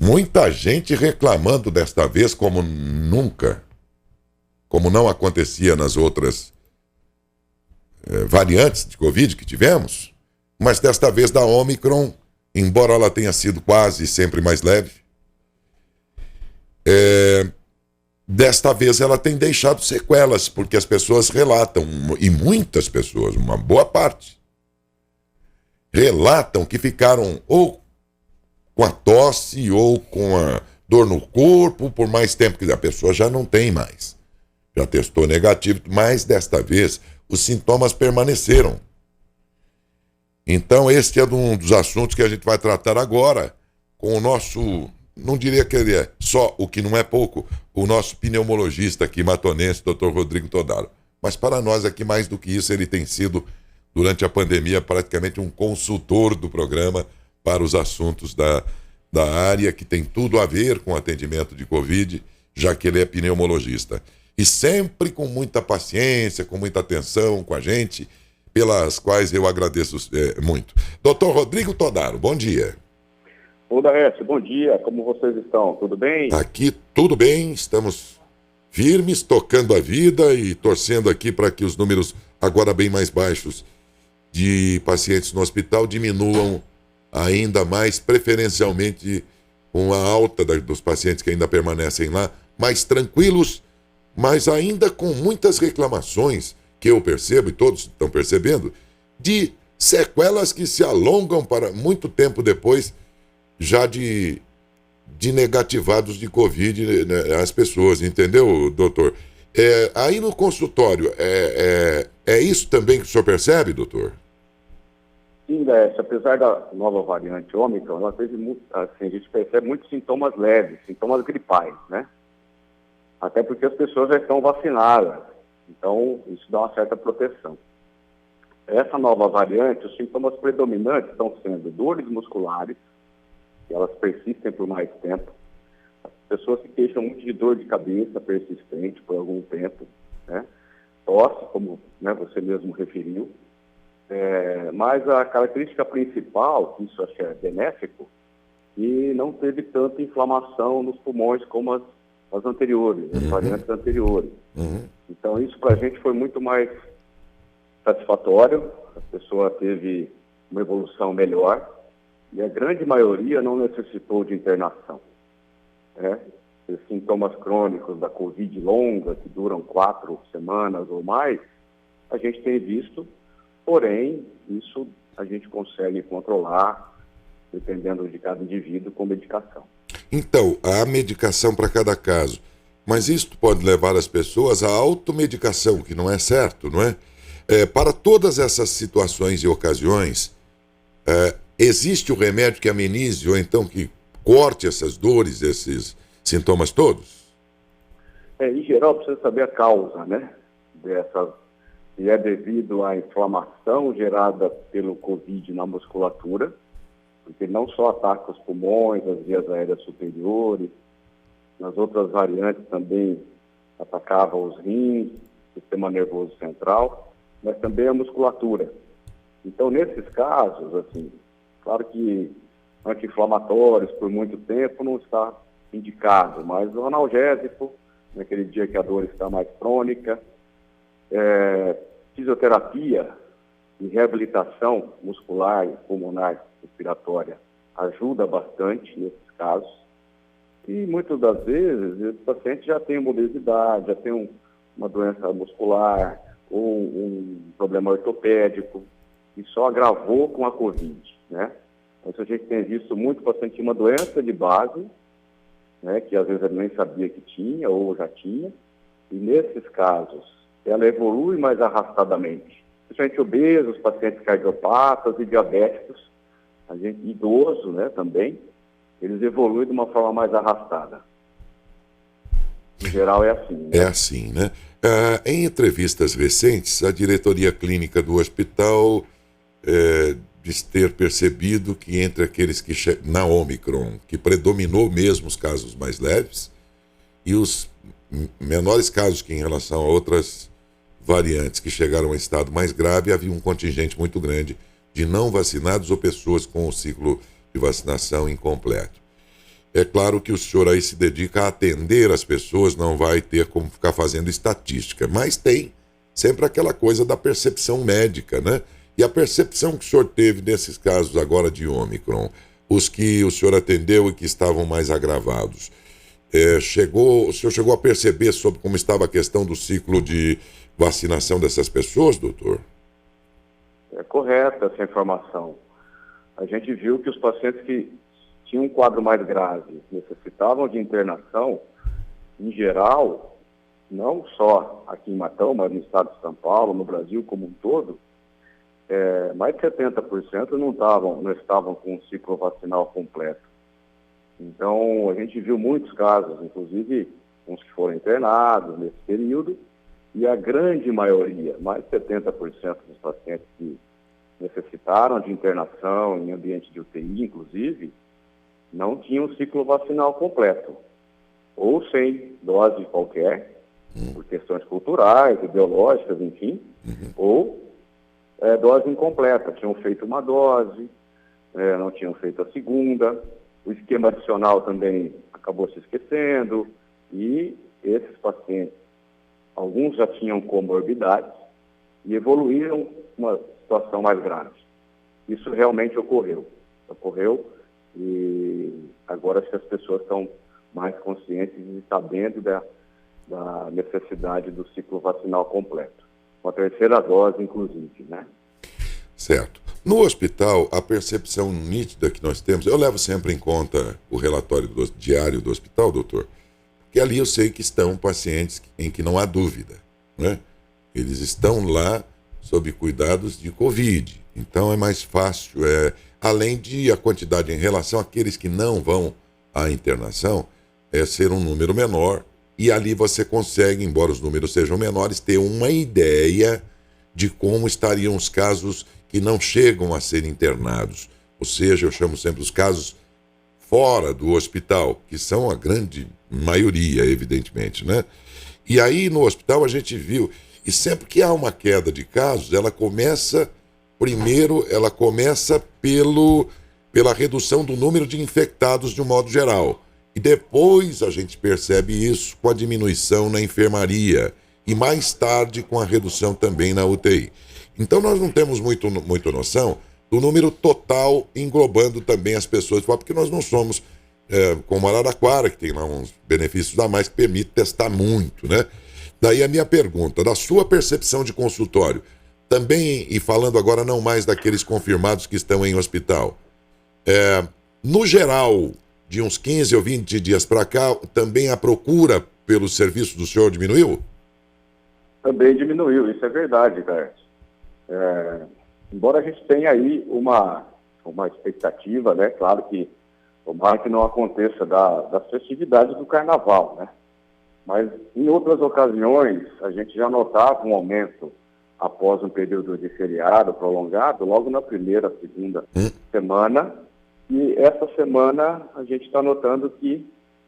Muita gente reclamando desta vez como nunca, como não acontecia nas outras variantes de Covid que tivemos, mas desta vez da Omicron, embora ela tenha sido quase sempre mais leve, desta vez ela tem deixado sequelas, porque as pessoas relatam, e muitas pessoas, uma boa parte, relatam que ficaram ou com a tosse ou com a dor no corpo por mais tempo, que a pessoa já não tem mais. Já testou negativo, mas desta vez os sintomas permaneceram. Então este é um dos assuntos que a gente vai tratar agora com o nosso, não diria que ele é só, o que não é pouco, o nosso pneumologista aqui matonense, Dr. Rodrigo Todaro. Mas para nós aqui, mais do que isso, ele tem sido, durante a pandemia, praticamente um consultor do programa para os assuntos da área, que tem tudo a ver com atendimento de Covid, já que ele é pneumologista. E sempre com muita paciência, com muita atenção com a gente, pelas quais eu agradeço muito. Doutor Rodrigo Todaro, bom dia. Ô, Daécio, bom dia, como vocês estão? Tudo bem? Aqui tudo bem, estamos firmes, tocando a vida e torcendo aqui para que os números, agora bem mais baixos, de pacientes no hospital diminuam ainda mais, preferencialmente com a alta dos pacientes que ainda permanecem lá, mais tranquilos, mas ainda com muitas reclamações, que eu percebo e todos estão percebendo, de sequelas que se alongam para muito tempo depois, já de negativados de Covid, né, as pessoas, entendeu, doutor? Aí no consultório, é isso também que o senhor percebe, doutor? Sim, Décio, apesar da nova variante Ômicron, ela teve muito, assim, a gente percebe muitos sintomas leves, sintomas gripais, né? Até porque as pessoas já estão vacinadas, então isso dá uma certa proteção. Essa nova variante, os sintomas predominantes estão sendo dores musculares, que elas persistem por mais tempo. As pessoas se queixam muito de dor de cabeça persistente por algum tempo, né? Tosse, como, né, você mesmo referiu. Mas a característica principal, que isso acho que é benéfico, e não teve tanta inflamação nos pulmões como as anteriores, as variantes anteriores. Então isso para a gente foi muito mais satisfatório, a pessoa teve uma evolução melhor e a grande maioria não necessitou de internação. Os sintomas crônicos da Covid longa, que duram 4 semanas ou mais, a gente tem visto. Porém, isso a gente consegue controlar, dependendo de cada indivíduo, com medicação. Então, há medicação para cada caso. Mas isto pode levar as pessoas à automedicação, que não é certo, não é? Para todas essas situações e ocasiões, existe o remédio que amenize ou então que corte essas dores, esses sintomas todos? Em geral, precisa saber a causa, né, dessas. E é devido à inflamação gerada pelo Covid na musculatura, porque não só ataca os pulmões, as vias aéreas superiores, nas outras variantes também atacava os rins, o sistema nervoso central, mas também a musculatura. Então, nesses casos, assim, claro que anti-inflamatórios por muito tempo não está indicado, mas o analgésico, naquele dia que a dor está mais crônica, fisioterapia e reabilitação muscular, pulmonar, respiratória ajuda bastante nesses casos. E muitas das vezes o paciente já tem uma obesidade, já tem uma doença muscular ou um problema ortopédico e só agravou com a Covid, né? Então a gente tem visto muito paciente com uma doença de base, né, que às vezes ele nem sabia que tinha ou já tinha, e nesses casos ela evolui mais arrastadamente. Principalmente obesos, pacientes cardiopatas e diabéticos, a gente, idoso, né, também, eles evoluem de uma forma mais arrastada. Em geral é assim, né? É assim, né? Em entrevistas recentes, a diretoria clínica do hospital diz ter percebido que entre aqueles que na Omicron, que predominou mesmo os casos mais leves, e os menores casos que em relação a outras variantes que chegaram a estado mais grave, havia um contingente muito grande de não vacinados ou pessoas com o ciclo de vacinação incompleto. É claro que o senhor aí se dedica a atender as pessoas, não vai ter como ficar fazendo estatística, mas tem sempre aquela coisa da percepção médica, né? E a percepção que o senhor teve nesses casos agora de Ômicron, os que o senhor atendeu e que estavam mais agravados, o senhor chegou a perceber sobre como estava a questão do ciclo de vacinação dessas pessoas, doutor? É correta essa informação. A gente viu que os pacientes que tinham um quadro mais grave, necessitavam de internação, em geral, não só aqui em Matão, mas no estado de São Paulo, no Brasil como um todo, mais de 70% não estavam com o ciclo vacinal completo. Então, a gente viu muitos casos, inclusive uns que foram internados nesse período, e a grande maioria, mais de 70% dos pacientes que necessitaram de internação em ambiente de UTI, inclusive, não tinham o ciclo vacinal completo, ou sem dose qualquer, por questões culturais, ideológicas, enfim, ou dose incompleta. Tinham feito uma dose, não tinham feito a segunda, o esquema adicional também acabou se esquecendo, e esses pacientes, alguns já tinham comorbidades e evoluíram uma situação mais grave. Isso realmente ocorreu, e agora acho que as pessoas estão mais conscientes e sabendo da necessidade do ciclo vacinal completo, com a terceira dose, inclusive, né? Certo. No hospital, a percepção nítida que nós temos, eu levo sempre em conta o relatório diário do hospital, doutor, porque ali eu sei que estão pacientes em que não há dúvida, né? Eles estão lá sob cuidados de Covid, então é mais fácil, além de a quantidade em relação àqueles que não vão à internação, ser um número menor, e ali você consegue, embora os números sejam menores, ter uma ideia de como estariam os casos que não chegam a ser internados. Ou seja, eu chamo sempre os casos fora do hospital, que são a grande maioria, evidentemente, né? E aí no hospital a gente viu, e sempre que há uma queda de casos, ela começa pela redução do número de infectados de um modo geral. E depois a gente percebe isso com a diminuição na enfermaria e mais tarde com a redução também na UTI. Então nós não temos muita noção do número total englobando também as pessoas, porque nós não somos como Araraquara, que tem lá uns benefícios a mais que permite testar muito, né? Daí a minha pergunta, da sua percepção de consultório, também, e falando agora não mais daqueles confirmados que estão em hospital, no geral, de uns 15 ou 20 dias para cá, também a procura pelo serviço do senhor diminuiu? Também diminuiu, isso é verdade, Carlos. Embora a gente tenha aí uma expectativa, né? Claro que tomara que não aconteça das festividades do carnaval, né? Mas em outras ocasiões a gente já notava um aumento após um período de feriado prolongado, logo na primeira, segunda semana, e essa semana a gente está notando que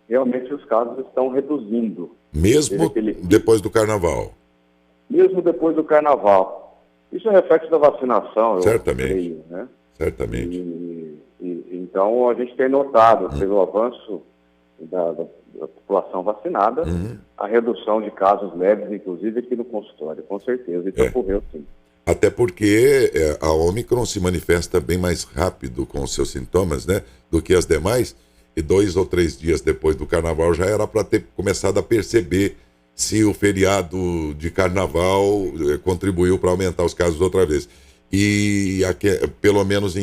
realmente os casos estão reduzindo. Mesmo depois do carnaval? Mesmo depois do carnaval. Isso é reflexo da vacinação, certamente, eu creio, né? Certamente. Então a gente tem notado, pelo avanço da população vacinada, a redução de casos leves, inclusive aqui no consultório, com certeza, isso ocorreu sim. Até porque a Ômicron se manifesta bem mais rápido com os seus sintomas, né, do que as demais, e 2 ou 3 dias depois do carnaval já era para ter começado a perceber se o feriado de carnaval contribuiu para aumentar os casos outra vez. E aqui, pelo menos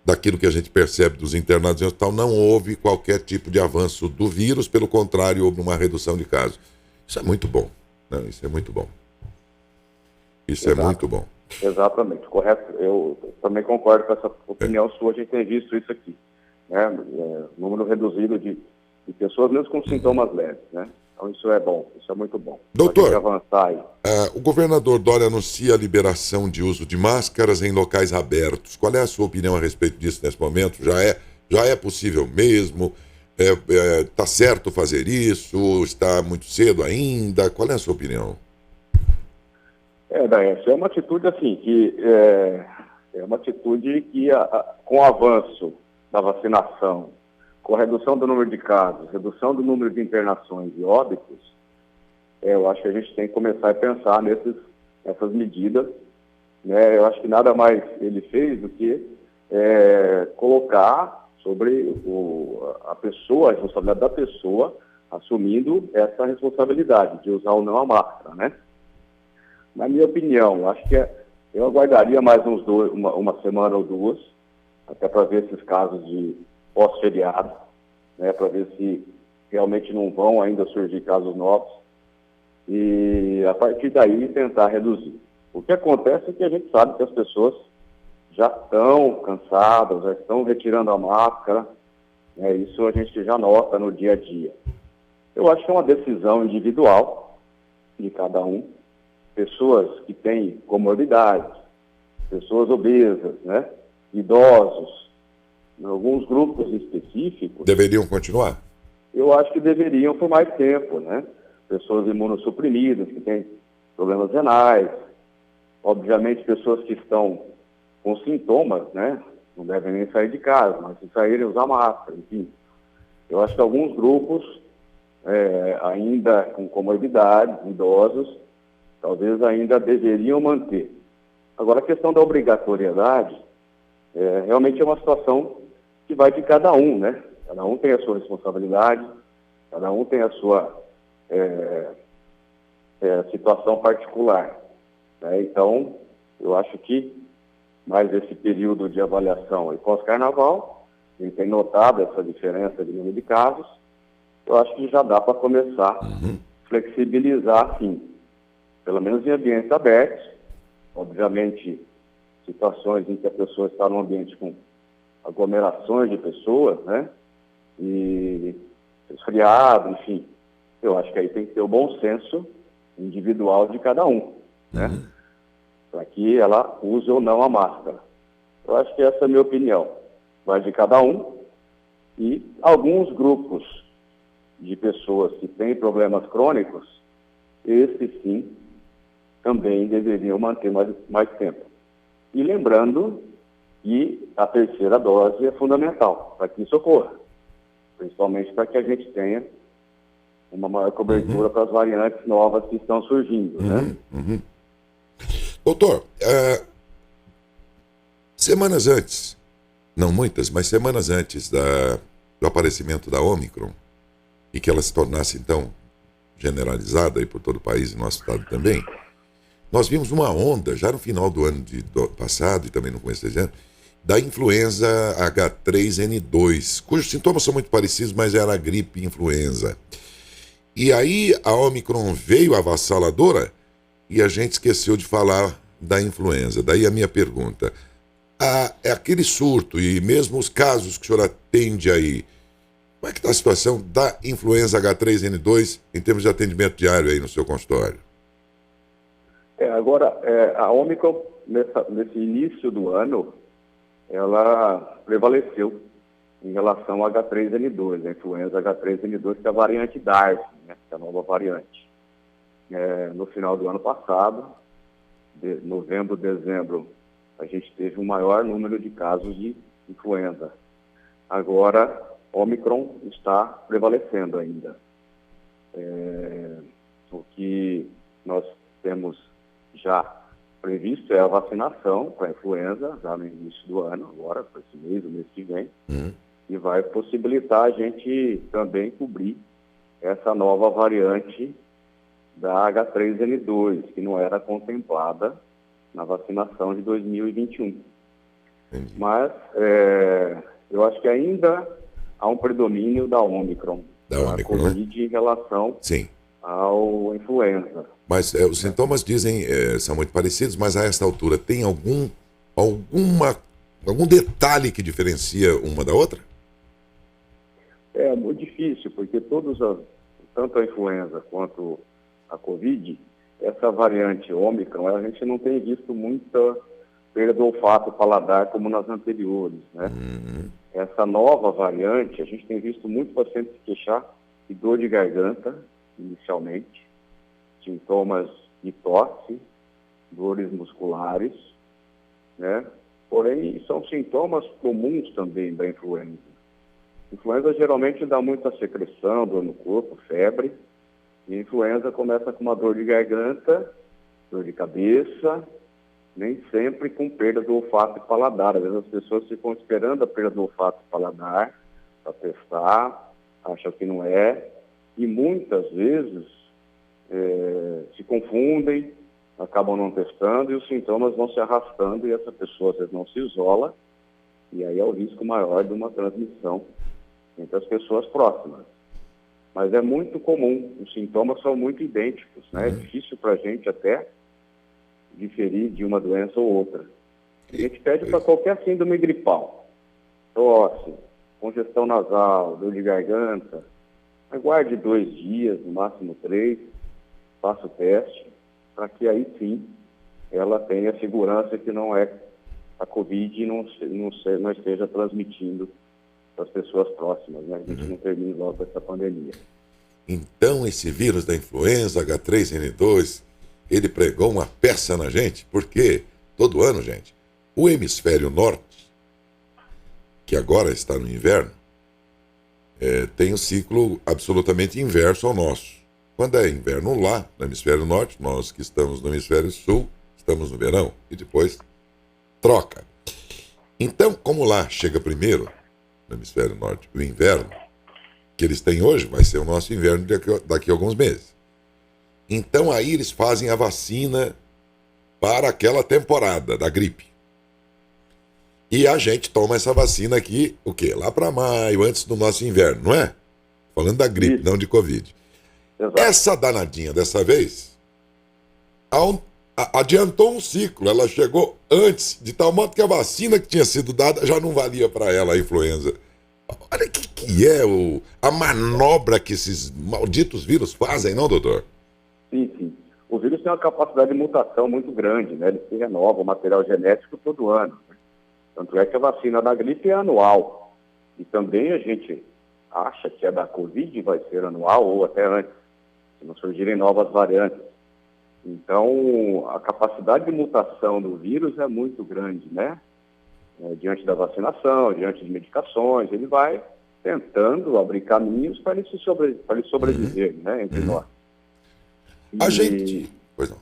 daquilo que a gente percebe dos internados em hospital, não houve qualquer tipo de avanço do vírus, pelo contrário, houve uma redução de casos. Isso é muito bom, né? Isso é muito bom. Isso é muito bom. Exatamente, correto. Eu também concordo com essa opinião sua, a gente tem visto isso aqui, né? Número reduzido de pessoas, mesmo com sintomas leves, né? Então isso é bom, isso é muito bom. Doutor, avançar aí. O governador Dória anuncia a liberação de uso de máscaras em locais abertos. Qual é a sua opinião a respeito disso nesse momento? Já é possível mesmo? Está certo fazer isso? Está muito cedo ainda? Qual é a sua opinião? Daécio, é uma atitude assim, com o avanço da vacinação, com a redução do número de casos, redução do número de internações e óbitos, eu acho que a gente tem que começar a pensar nessas medidas, né? Eu acho que nada mais ele fez do que colocar sobre a pessoa, a responsabilidade da pessoa, assumindo essa responsabilidade de usar ou não a máscara, né? Na minha opinião, acho que eu aguardaria mais uma semana ou duas, até para ver esses casos de pós-feriado, né? Para ver se realmente não vão ainda surgir casos novos e a partir daí tentar reduzir. O que acontece é que a gente sabe que as pessoas já estão cansadas, já estão retirando a máscara, né? Isso a gente já nota no dia a dia. Eu acho que é uma decisão individual de cada um. Pessoas que têm comorbidades, pessoas obesas, né? Idosos, em alguns grupos específicos... Deveriam continuar? Eu acho que deveriam por mais tempo, né? Pessoas imunossuprimidas, que têm problemas renais, obviamente pessoas que estão com sintomas, né? Não devem nem sair de casa, mas se saírem, usar máscara, enfim. Eu acho que alguns grupos, ainda com comorbidades, idosos, talvez ainda deveriam manter. Agora, a questão da obrigatoriedade, realmente é uma situação que vai de cada um, né? Cada um tem a sua responsabilidade, cada um tem a sua situação particular, né? Então, eu acho que mais esse período de avaliação e pós-carnaval, a gente tem notado essa diferença de número de casos, eu acho que já dá para começar a flexibilizar, sim, pelo menos em ambientes abertos, obviamente situações em que a pessoa está num ambiente com aglomerações de pessoas, né, e resfriado, enfim, eu acho que aí tem que ter o bom senso individual de cada um, né, para que ela use ou não a máscara. Eu acho que essa é a minha opinião, vai de cada um, e alguns grupos de pessoas que têm problemas crônicos, esses sim, também deveriam manter mais tempo. E lembrando que a terceira dose é fundamental para que isso ocorra, principalmente para que a gente tenha uma maior cobertura para as variantes novas que estão surgindo, né? Doutor, semanas antes, não muitas, mas semanas antes do aparecimento da Ômicron, e que ela se tornasse, então, generalizada aí por todo o país e nosso estado também, nós vimos uma onda, já no final do ano do passado e também no começo desse ano, da influenza H3N2, cujos sintomas são muito parecidos, mas era a gripe influenza. E aí a Ômicron veio avassaladora e a gente esqueceu de falar da influenza. Daí a minha pergunta, aquele surto e mesmo os casos que o senhor atende aí, como é que está a situação da influenza H3N2 em termos de atendimento diário aí no seu consultório? Agora, a Ômicron, nesse início do ano, ela prevaleceu em relação ao H3N2, a influenza H3N2, que é a variante DARS, né, que é a nova variante. No final do ano passado, novembro, dezembro, a gente teve um maior número de casos de influenza. Agora, Ômicron está prevalecendo ainda. O que nós temos já previsto é a vacinação para a influenza, já no início do ano, agora, para esse mês, o mês que vem, e vai possibilitar a gente também cobrir essa nova variante da H3N2, que não era contemplada na vacinação de 2021. Mas eu acho que ainda há um predomínio da Ômicron, da Covid, né, em relação ao influenza. Mas os sintomas dizem, são muito parecidos, mas a esta altura tem algum detalhe que diferencia uma da outra? É muito difícil, porque tanto a influenza quanto a Covid, essa variante Ômicron, a gente não tem visto muita perda do olfato paladar como nas anteriores, né? Essa nova variante, a gente tem visto muitos pacientes se queixar de dor de garganta, inicialmente, sintomas de tosse, dores musculares, né? Porém, são sintomas comuns também da influenza. Influenza geralmente dá muita secreção, dor no corpo, febre. E influenza começa com uma dor de garganta, dor de cabeça, nem sempre com perda do olfato e paladar. Às vezes as pessoas ficam esperando a perda do olfato e paladar para testar, acham que não é, e muitas vezes se confundem, acabam não testando e os sintomas vão se arrastando e essa pessoa às vezes não se isola, e aí é o risco maior de uma transmissão entre as pessoas próximas. Mas é muito comum, os sintomas são muito idênticos, né? É difícil para a gente até diferir de uma doença ou outra. A gente pede para qualquer síndrome gripal, tosse, congestão nasal, dor de garganta, aguarde 2 dias, no máximo 3, faça o teste, para que aí sim ela tenha segurança que não é a Covid e não esteja transmitindo para as pessoas próximas, né? A gente não termine logo essa pandemia. Então, esse vírus da influenza H3N2, ele pregou uma peça na gente, porque todo ano, gente, o hemisfério norte, que agora está no inverno, tem um ciclo absolutamente inverso ao nosso. Quando é inverno lá, no hemisfério norte, nós que estamos no hemisfério sul, estamos no verão, e depois troca. Então, como lá chega primeiro, no hemisfério norte, o inverno, que eles têm hoje, vai ser o nosso inverno daqui a alguns meses. Então aí eles fazem a vacina para aquela temporada da gripe. E a gente toma essa vacina aqui, o quê? Lá para maio, antes do nosso inverno, não é? Falando da gripe, não de Covid. Exato. Essa danadinha dessa vez adiantou um ciclo. Ela chegou antes, de tal modo que a vacina que tinha sido dada já não valia para ela a influenza. Olha o que é a manobra que esses malditos vírus fazem, não, doutor? Sim, sim. O vírus tem uma capacidade de mutação muito grande, né? Ele se renova o material genético todo ano. Tanto é que a vacina da gripe é anual. E também a gente acha que a da Covid vai ser anual ou até antes, se não surgirem novas variantes. Então, a capacidade de mutação do vírus é muito grande, né? Diante da vacinação, diante de medicações, ele vai tentando abrir caminhos para ele sobreviver, né, entre nós. A gente... Pois não.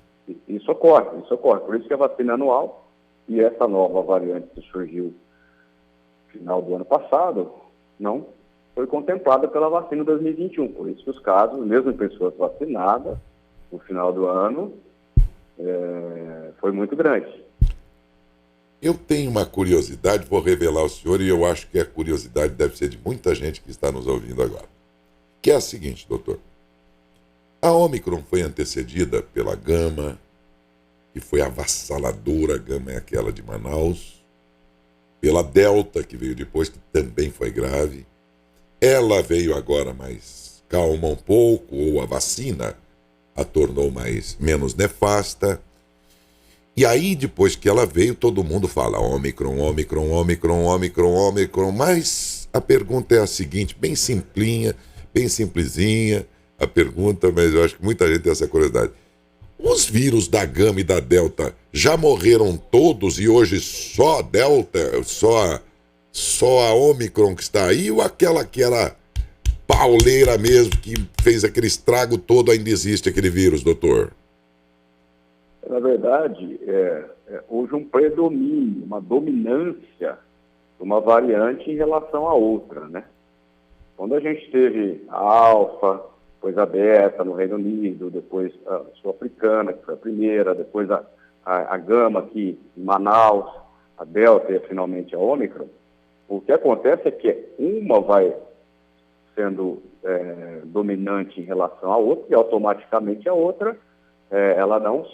Isso ocorre. Por isso que a vacina é anual e essa nova variante que surgiu no final do ano passado não foi contemplada pela vacina 2021. Por isso que os casos, mesmo em pessoas vacinadas, no final do ano, foi muito grande. Eu tenho uma curiosidade, vou revelar ao senhor, e eu acho que a curiosidade deve ser de muita gente que está nos ouvindo agora. Que é a seguinte, doutor. A Ômicron foi antecedida pela Gama, que foi avassaladora, a Gama é aquela de Manaus, pela Delta, que veio depois, que também foi grave. Ela veio agora mais calma um pouco, ou a vacina a tornou menos nefasta. E aí, depois que ela veio, todo mundo fala Ômicron, Ômicron, Ômicron, Ômicron, Ômicron. Mas a pergunta é a seguinte, bem simplinha, bem simplesinha a pergunta, mas eu acho que muita gente tem essa curiosidade. Os vírus da Gama e da Delta já morreram todos e hoje só a Delta, só a Ômicron que está aí, ou aquela que era pauleira mesmo, que fez aquele estrago todo, ainda existe aquele vírus, doutor? Na verdade, houve um predomínio, uma dominância de uma variante em relação à outra, né? Quando a gente teve a alfa, depois a beta no Reino Unido, depois a sul-africana, que foi a primeira, depois a gama aqui em Manaus, a delta e finalmente a Ômicron, o que acontece é que uma vai sendo dominante em relação à outra e automaticamente a outra ela não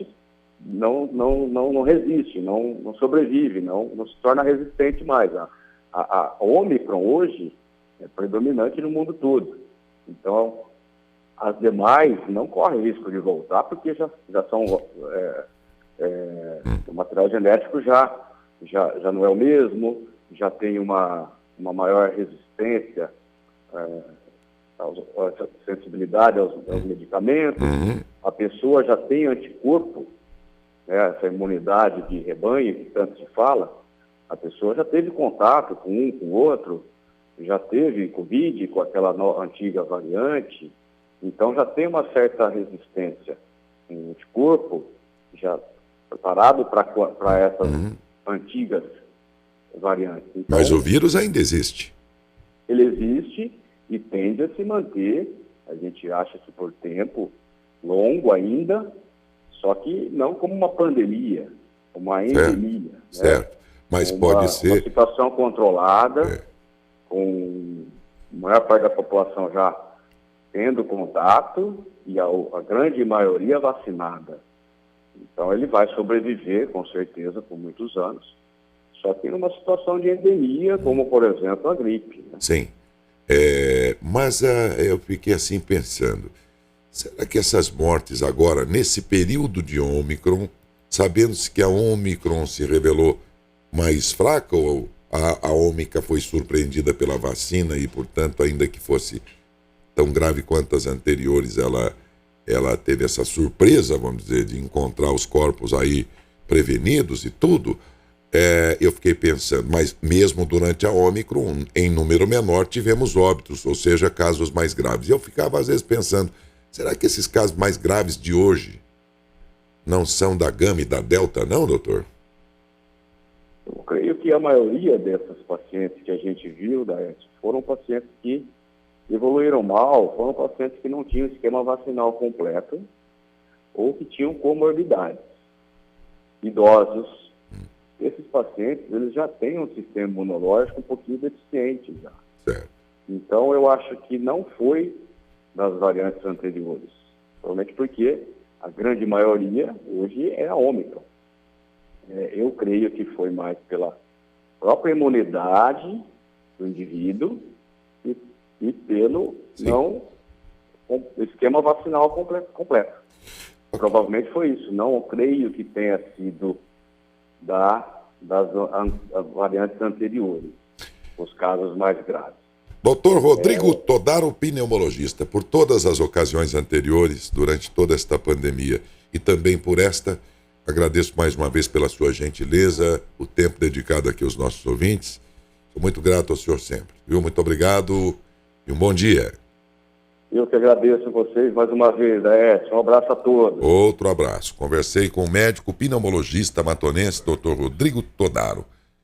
resiste, não sobrevive, não se torna resistente mais. A Ômicron hoje é predominante no mundo todo. Então, as demais não correm risco de voltar, porque já são... o material genético já não é o mesmo, já tem uma maior resistência, sensibilidade aos medicamentos, a pessoa já tem anticorpo, essa imunidade de rebanho que tanto se fala, a pessoa já teve contato com um, com o outro, já teve Covid com aquela antiga variante, então já tem uma certa resistência no anticorpo, já preparado para essas antigas variantes. Então, Mas o vírus ainda existe. ele existe e tende a se manter, a gente acha que por tempo longo ainda, só que não como uma pandemia, uma endemia. Certo. Né? Mas pode Uma ser. situação controlada, com a maior parte da população já tendo contato e a grande maioria vacinada. Então ele vai sobreviver, com certeza, por muitos anos, só que numa situação de endemia, como, por exemplo, a gripe. Né? Sim. Mas eu fiquei assim pensando, será que essas mortes agora, nesse período de Ômicron, sabendo-se que a Ômicron se revelou mais fraca ou a Ômica foi surpreendida pela vacina e, portanto, ainda que fosse tão grave quanto as anteriores, ela teve essa surpresa, vamos dizer, de encontrar os corpos aí prevenidos e tudo. Eu fiquei pensando, mas mesmo durante a Ômicron, em número menor, tivemos óbitos, ou seja, casos mais graves. E eu ficava, às vezes, pensando, será que esses casos mais graves de hoje não são da Gama e da Delta, não, doutor? Eu creio que a maioria dessas pacientes que a gente viu, foram pacientes que evoluíram mal, foram pacientes que não tinham esquema vacinal completo ou que tinham comorbidades. Idosos. Esses pacientes, eles já têm um sistema imunológico um pouquinho deficiente já. Certo. Então, eu acho que não foi das variantes anteriores. Provavelmente porque a grande maioria hoje é a Ômicron. Eu creio que foi mais pela própria imunidade do indivíduo e pelo esquema vacinal completo. Provavelmente foi isso. Não creio que tenha sido das variantes anteriores, os casos mais graves. Doutor Rodrigo Todaro, pneumologista, por todas as ocasiões anteriores, durante toda esta pandemia e também por esta, agradeço mais uma vez pela sua gentileza, o tempo dedicado aqui aos nossos ouvintes. Sou muito grato ao senhor sempre. Viu? Muito obrigado e um bom dia. Eu que agradeço a vocês mais uma vez, Edson. Um abraço a todos. Outro abraço. Conversei com o médico pneumologista matonense, doutor Rodrigo Todaro.